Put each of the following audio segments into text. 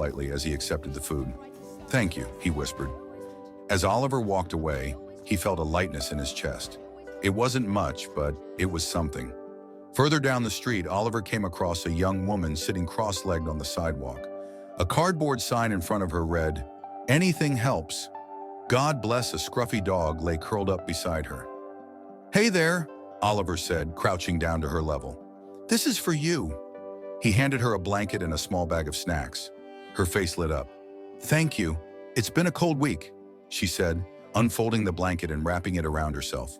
lightly as he accepted the food. "Thank you," he whispered. As Oliver walked away, he felt a lightness in his chest. It wasn't much, but it was something. Further down the street, Oliver came across a young woman sitting cross-legged on the sidewalk. A cardboard sign in front of her read, "Anything helps." God bless, a scruffy dog lay curled up beside her. "Hey there," Oliver said, crouching down to her level. "This is for you." He handed her a blanket and a small bag of snacks. Her face lit up. "Thank you. It's been a cold week," she said, unfolding the blanket and wrapping it around herself.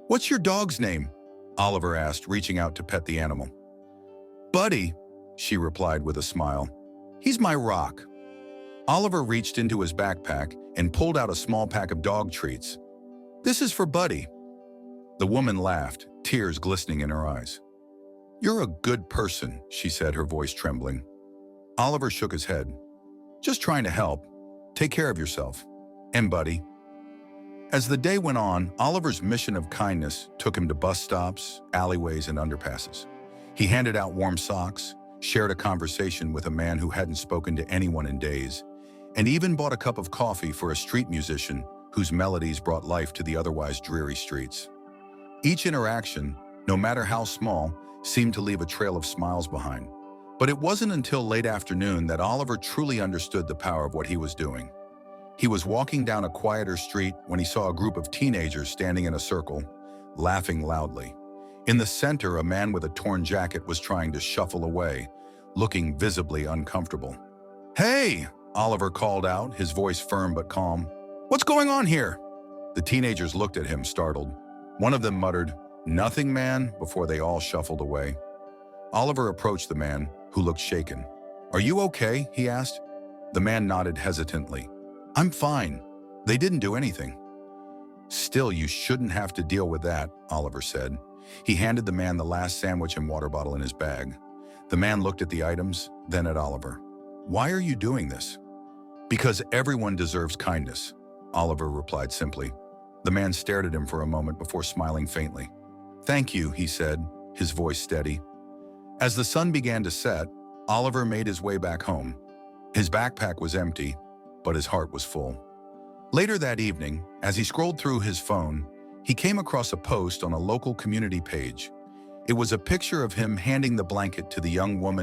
"What's your dog's name?" Oliver asked, reaching out to pet the animal. "Buddy," she replied with a smile. "He's my rock." Oliver reached into his backpack and pulled out a small pack of dog treats. "This is for Buddy." The woman laughed, tears glistening in her eyes. "You're a good person," she said, her voice trembling. Oliver shook his head. "Just trying to help. Take care of yourself. And Buddy." As the day went on, Oliver's mission of kindness took him to bus stops, alleyways, and underpasses. He handed out warm socks, shared a conversation with a man who hadn't spoken to anyone in days, and even bought a cup of coffee for a street musician whose melodies brought life to the otherwise dreary streets. Each interaction, no matter how small, seemed to leave a trail of smiles behind. But it wasn't until late afternoon that Oliver truly understood the power of what he was doing. He was walking down a quieter street when he saw a group of teenagers standing in a circle, laughing loudly. In the center, a man with a torn jacket was trying to shuffle away, looking visibly uncomfortable. "Hey!" Oliver called out, his voice firm but calm. "What's going on here?" The teenagers looked at him, startled. One of them muttered, "Nothing, man," before they all shuffled away. Oliver approached the man, who looked shaken. "Are you okay?" he asked. The man nodded hesitantly. "I'm fine. They didn't do anything." "Still, you shouldn't have to deal with that," Oliver said. He handed the man the last sandwich and water bottle in his bag. The man looked at the items, then at Oliver. "Why are you doing this?" "Because everyone deserves kindness," Oliver replied simply. The man stared at him for a moment before smiling faintly. "Thank you," he said, his voice steady. As the sun began to set, Oliver made his way back home. His backpack was empty, but his heart was full. Later that evening, as he scrolled through his phone, he came across a post on a local community page. It was a picture of him handing the blanket to the young woman